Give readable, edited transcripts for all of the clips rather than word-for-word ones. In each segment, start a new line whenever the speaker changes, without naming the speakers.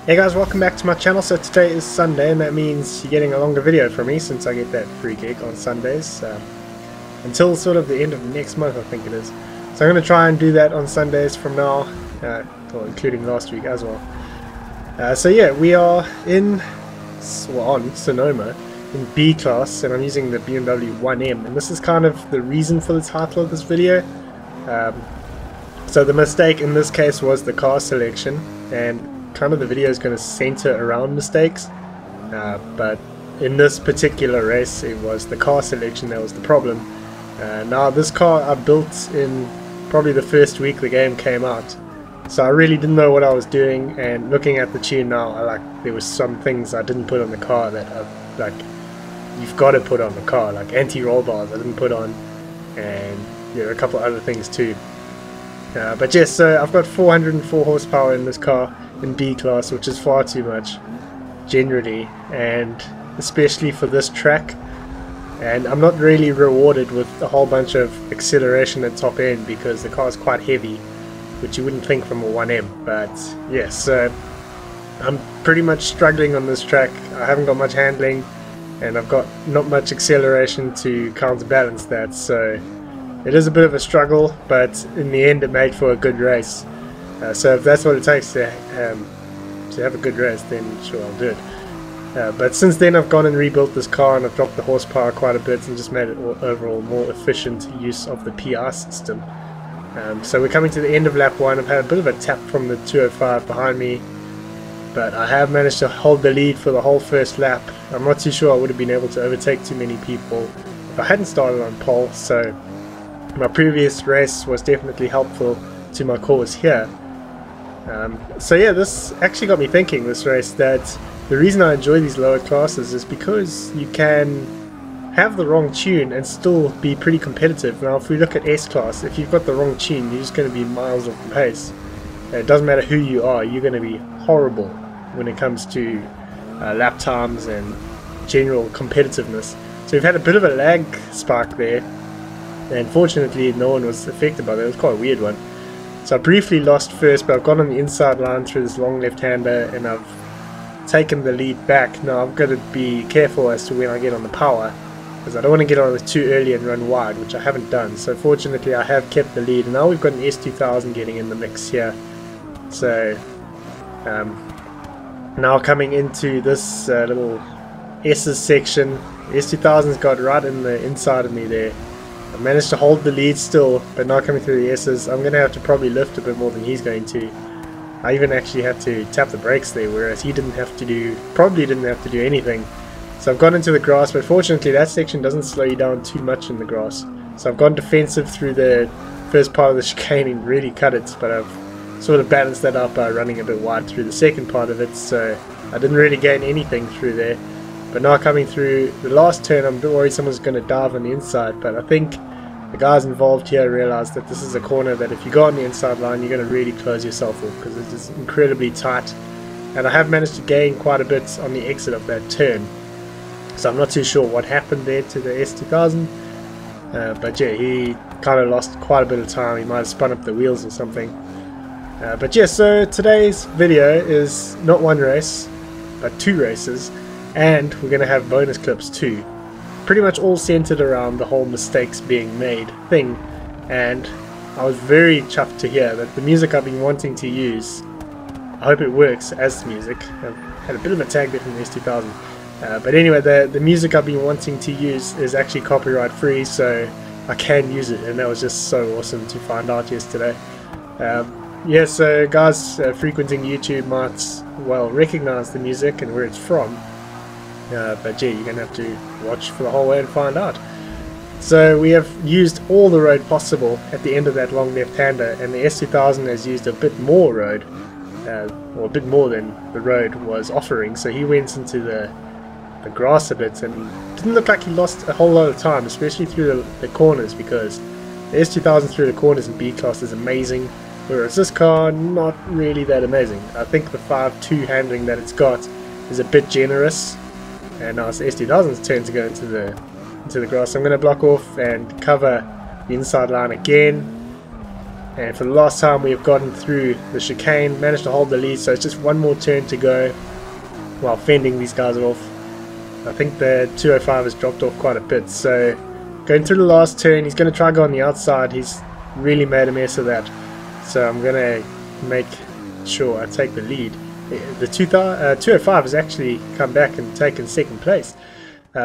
Hey guys, welcome back to my channel. So today is Sunday and that means you're getting a longer video from me since I get that free gig on Sundays until sort of the end of next month, I think it is. So I'm going to try and do that on Sundays from now, well, including last week as well. So yeah, we are on Sonoma in B class and I'm using the BMW 1M, and this is kind of the reason for the title of this video. So the mistake in this case was the car selection, and kind of the video is going to center around mistakes, but in this particular race it was the car selection that was the problem. Now this car I built in probably the first week the game came out, so I really didn't know what I was doing, and looking at the tune now, there was some things I didn't put on the car that you've got to put on the car, like anti-roll bars I didn't put on, and a couple other things too. But yes, so I've got 404 horsepower in this car in B class, which is far too much generally, and especially for this track. And I'm not really rewarded with a whole bunch of acceleration at top end because the car is quite heavy, which you wouldn't think from a 1M. But yes, so I'm pretty much struggling on this track. I haven't got much handling and I've got not much acceleration to counterbalance that, so it is a bit of a struggle, but in the end it made for a good race. So if that's what it takes to have a good race, then sure, I'll do it. But since then I've gone and rebuilt this car and I've dropped the horsepower quite a bit and just made it overall more efficient use of the PR system. So we're coming to the end of lap 1. I've had a bit of a tap from the 205 behind me, but I have managed to hold the lead for the whole first lap. I'm not too sure I would have been able to overtake too many people if I hadn't started on pole, so my previous race was definitely helpful to my cause here. So yeah, this actually got me thinking, this race, that the reason I enjoy these lower classes is because you can have the wrong tune and still be pretty competitive. Now if we look at S class, if you've got the wrong tune, you're just going to be miles off the pace. It doesn't matter who you are, you're going to be horrible when it comes to lap times and general competitiveness. So we've had a bit of a lag spike there, and fortunately no one was affected by that. It was quite a weird one. So I briefly lost first, but I've gone on the inside line through this long left-hander and I've taken the lead back. Now I've got to be careful as to when I get on the power, because I don't want to get on it too early and run wide, which I haven't done. So fortunately I have kept the lead, and now we've got an S2000 getting in the mix here. So now coming into this little S's section, the S2000's got right in the inside of me there. I managed to hold the lead still, but not coming through the S's. I'm going to have to probably lift a bit more than he's going to. I even actually had to tap the brakes there, whereas he probably didn't have to do anything. So I've gone into the grass, but fortunately that section doesn't slow you down too much in the grass. So I've gone defensive through the first part of the chicane and really cut it, but I've sort of balanced that up by running a bit wide through the second part of it, so I didn't really gain anything through there. But now coming through the last turn, I'm a bit worried someone's going to dive on the inside, but I think the guys involved here realized that this is a corner that if you go on the inside line, you're going to really close yourself off because it is incredibly tight. And I have managed to gain quite a bit on the exit of that turn. So I'm not too sure what happened there to the S2000. But yeah, he kind of lost quite a bit of time. He might have spun up the wheels or something. But yeah, so today's video is not one race, but 2 races. And we're going to have bonus clips too. Pretty much all centered around the whole mistakes being made thing. And I was very chuffed to hear that the music I've been wanting to use, I hope it works as music. I've had a bit of a tag there from the S2000. But anyway, the music I've been wanting to use is actually copyright free, so I can use it. And that was just so awesome to find out yesterday. Yeah, so guys frequenting YouTube might well recognize the music and where it's from. But yeah, you're going to have to watch for the whole way and find out. So we have used all the road possible at the end of that long left-hander, and the S2000 has used a bit more road, or a bit more than the road was offering, so he went into the grass a bit, and it didn't look like he lost a whole lot of time, especially through the corners, because the S2000 through the corners in B class is amazing, whereas this car, not really that amazing. I think the 5.2 handling that it's got is a bit generous. And now it's the S2000's turn to go into the grass. So I'm going to block off and cover the inside line again. And for the last time we have gotten through the chicane, managed to hold the lead, so it's just one more turn to go while fending these guys off. I think the 205 has dropped off quite a bit, so going through the last turn, he's going to try to go on the outside. He's really made a mess of that, so I'm going to make sure I take the lead. The 205 has actually come back and taken second place.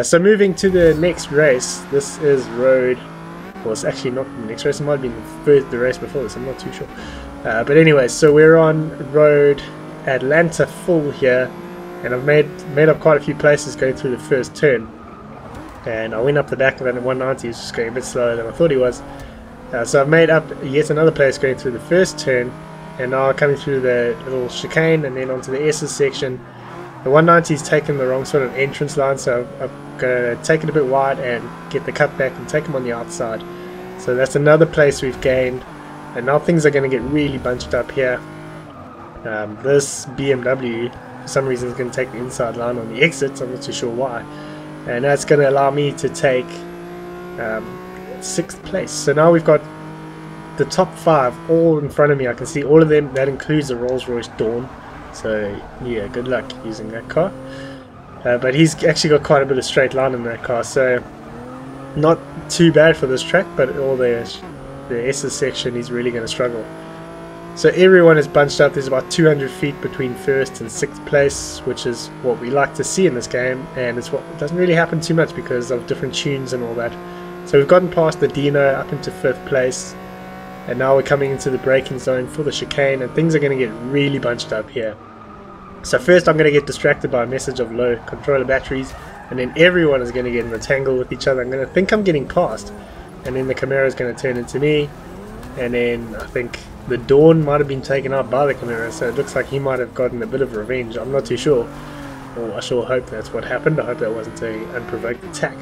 So moving to the next race, this is road, well, it's actually not the next race, it might have been the race before this, I'm not too sure. But anyway, so we're on road Atlanta full here, and I've made up quite a few places going through the first turn. And I went up the back of it at 190, he's just going a bit slower than I thought he was. So I've made up yet another place going through the first turn, and now coming through the little chicane and then onto the S's section. The 190's taken the wrong sort of entrance line, so I'm going to take it a bit wide and get the cut back and take him on the outside. So that's another place we've gained, and now things are going to get really bunched up here. This BMW for some reason is going to take the inside line on the exits, I'm not too sure why, and that's going to allow me to take 6th place. So now we've got the top 5 all in front of me. I can see all of them. That includes the Rolls-Royce Dawn, so yeah, good luck using that car. But he's actually got quite a bit of straight line in that car, so not too bad for this track, but all the S's section he's really going to struggle. So everyone is bunched up. There's about 200 feet between 1st and 6th place, which is what we like to see in this game, and it's what doesn't really happen too much because of different tunes and all that. So we've gotten past the Dino up into 5th place, and now we're coming into the braking zone for the chicane, and things are going to get really bunched up here. So first I'm going to get distracted by a message of low controller batteries, and then everyone is going to get in a tangle with each other. I'm going to think I'm getting past, and then the Camaro is going to turn into me, and then I think the Dawn might have been taken out by the Camaro, so it looks like he might have gotten a bit of revenge. I'm not too sure. Well, I sure hope that's what happened. I hope that wasn't an unprovoked attack.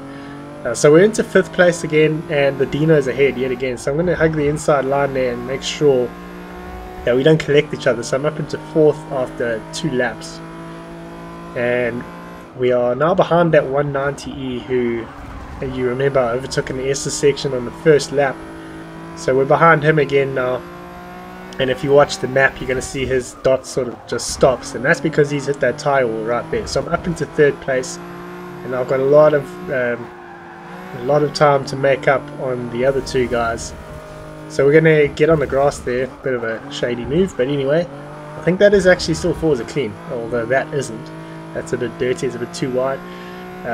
So we're into 5th place again, and the Dino's ahead yet again, so I'm going to hug the inside line there and make sure that we don't collect each other. So I'm up into 4th after 2 laps, and we are now behind that 190E who, you remember, I overtook in the S's section on the first lap. So we're behind him again now, and if you watch the map you're going to see his dot sort of just stops, and that's because he's hit that tire wall right there. So I'm up into 3rd place, and I've got a lot of time to make up on the other 2 guys. So we're going to get on the grass there, bit of a shady move, but anyway, I think that is actually still Forza clean, although that isn't. That's a bit dirty, it's a bit too wide.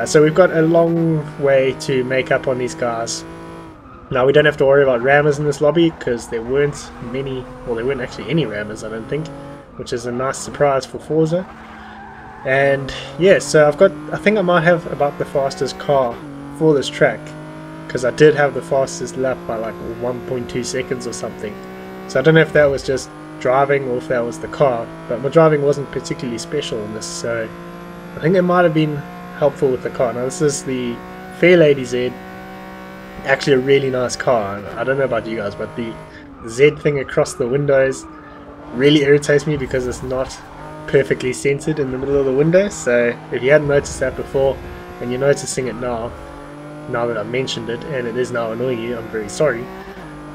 So we've got a long way to make up on these guys. Now we don't have to worry about rammers in this lobby because there weren't many, well there weren't actually any rammers I don't think, which is a nice surprise for Forza. And yeah, so I think I might have about the fastest car for this track, because I did have the fastest lap by like 1.2 seconds or something. So I don't know if that was just driving or if that was the car, but my driving wasn't particularly special in this, so I think it might have been helpful with the car. Now this is the Fairlady Z, actually a really nice car. I don't know about you guys, but the Z thing across the windows really irritates me because it's not perfectly centered in the middle of the window. So if you hadn't noticed that before and you're noticing it now that I've mentioned it, and it is now annoying you, I'm very sorry.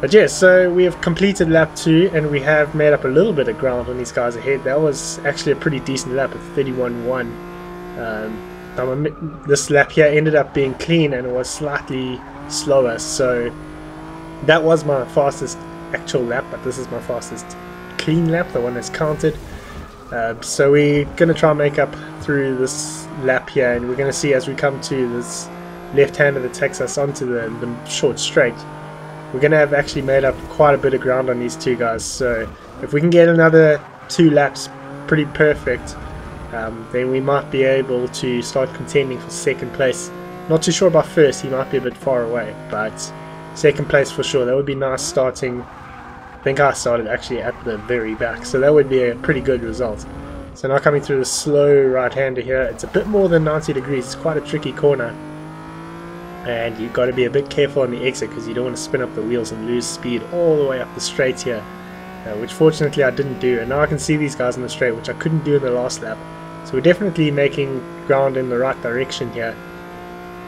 But yeah, so we have completed lap 2 and we have made up a little bit of ground on these guys ahead. That was actually a pretty decent lap at 31.1. This lap here ended up being clean and it was slightly slower, so that was my fastest actual lap, but this is my fastest clean lap, the one that's counted. So we're going to try and make up through this lap here, and we're going to see as we come to this left hander that takes us onto the short straight, we're going to have actually made up quite a bit of ground on these 2 guys. So if we can get another 2 laps pretty perfect, then we might be able to start contending for 2nd place. Not too sure about 1st, he might be a bit far away, but 2nd place for sure. That would be nice starting. I think I started actually at the very back, so that would be a pretty good result. So now coming through the slow right-hander here, it's a bit more than 90 degrees, it's quite a tricky corner. And you've got to be a bit careful on the exit because you don't want to spin up the wheels and lose speed all the way up the straight here, which fortunately I didn't do. And now I can see these guys on the straight, which I couldn't do in the last lap. So we're definitely making ground in the right direction here,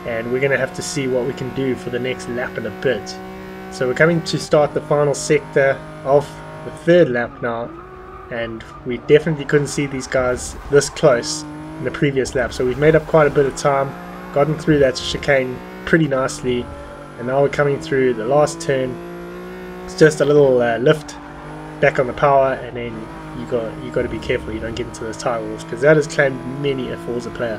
and we're going to have to see what we can do for the next lap in a bit. So we're coming to start the final sector of the third lap now, and we definitely couldn't see these guys this close in the previous lap, so we've made up quite a bit of time, gotten through that chicane pretty nicely, and now we're coming through the last turn. It's just a little lift back on the power, and then you got to be careful you don't get into those tire walls, because that has claimed many a Forza player.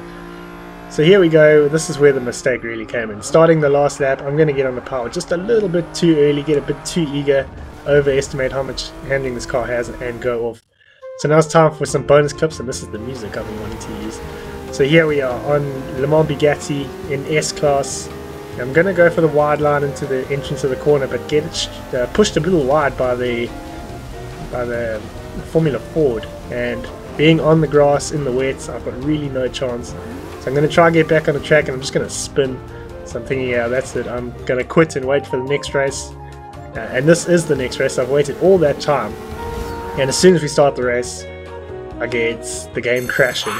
So here we go, this is where the mistake really came in. Starting the last lap, I'm going to get on the power just a little bit too early, get a bit too eager, overestimate how much handling this car has, and go off. So now it's time for some bonus clips, and this is the music I've been wanting to use. So here we are on Le Mans Bugatti in S-Class. I'm going to go for the wide line into the entrance of the corner, but get it pushed a little wide by the Formula Ford, and being on the grass in the wet, I've got really no chance. So I'm going to try and get back on the track, and I'm just going to spin. So I'm thinking, yeah, that's it. I'm going to quit and wait for the next race. And this is the next race. I've waited all that time. And as soon as we start the race, I get the game crashing.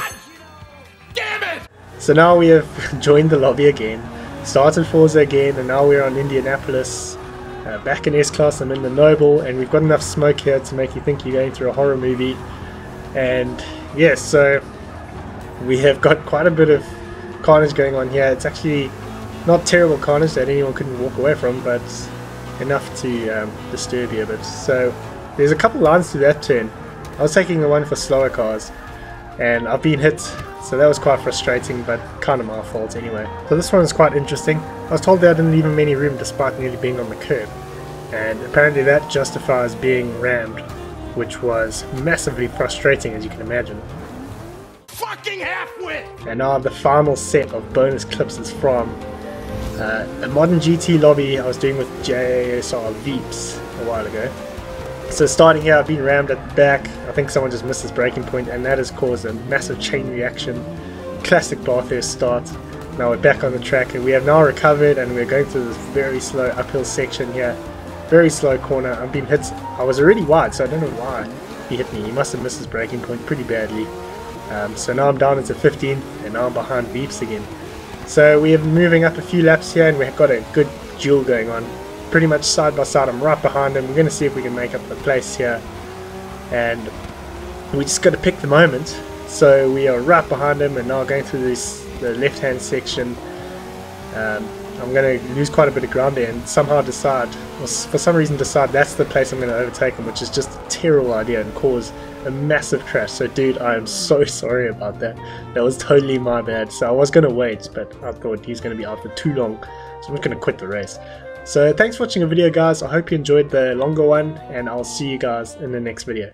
Damn it!
So now we have joined the lobby again, started Forza again, and now we're on Indianapolis. Back in S-Class, I'm in the Noble, and we've got enough smoke here to make you think you're going through a horror movie. And yes, so we have got quite a bit of carnage going on here. It's actually not terrible carnage that anyone couldn't walk away from, but enough to disturb you a bit. So there's a couple lines to that turn. I was taking the one for slower cars, and I've been hit, so that was quite frustrating, but kind of my fault anyway. So this one is quite interesting. I was told that I didn't leave him any room despite nearly being on the curb, and apparently that justifies being rammed, which was massively frustrating, as you can imagine.
Fucking half-wit!
And now the final set of bonus clips is from a modern GT lobby I was doing with JSR Veeps a while ago. So starting here, I've been rammed at the back. I think someone just missed his braking point, and that has caused a massive chain reaction. Classic Bathurst start. Now we're back on the track, and we have now recovered, and we're going through this very slow uphill section here. Very slow corner. I've been hit. I was already wide, so I don't know why he hit me. He must have missed his braking point pretty badly. So now I'm down into 15th, and now I'm behind Veeps again. So we are moving up a few laps here, and we've got a good duel going on. Pretty much side by side, I'm right behind him. We're going to see if we can make up the place here, and we just got to pick the moment. So we are right behind him, and now going through the left hand section. I'm going to lose quite a bit of ground there, and somehow decide, or for some reason decide, that's the place I'm going to overtake him, which is just a terrible idea and cause a massive crash. So dude, I am so sorry about that. That was totally my bad. So I was going to wait, but I thought he's going to be out for too long, so I'm just going to quit the race. So thanks for watching the video, guys. I hope you enjoyed the longer one, and I'll see you guys in the next video.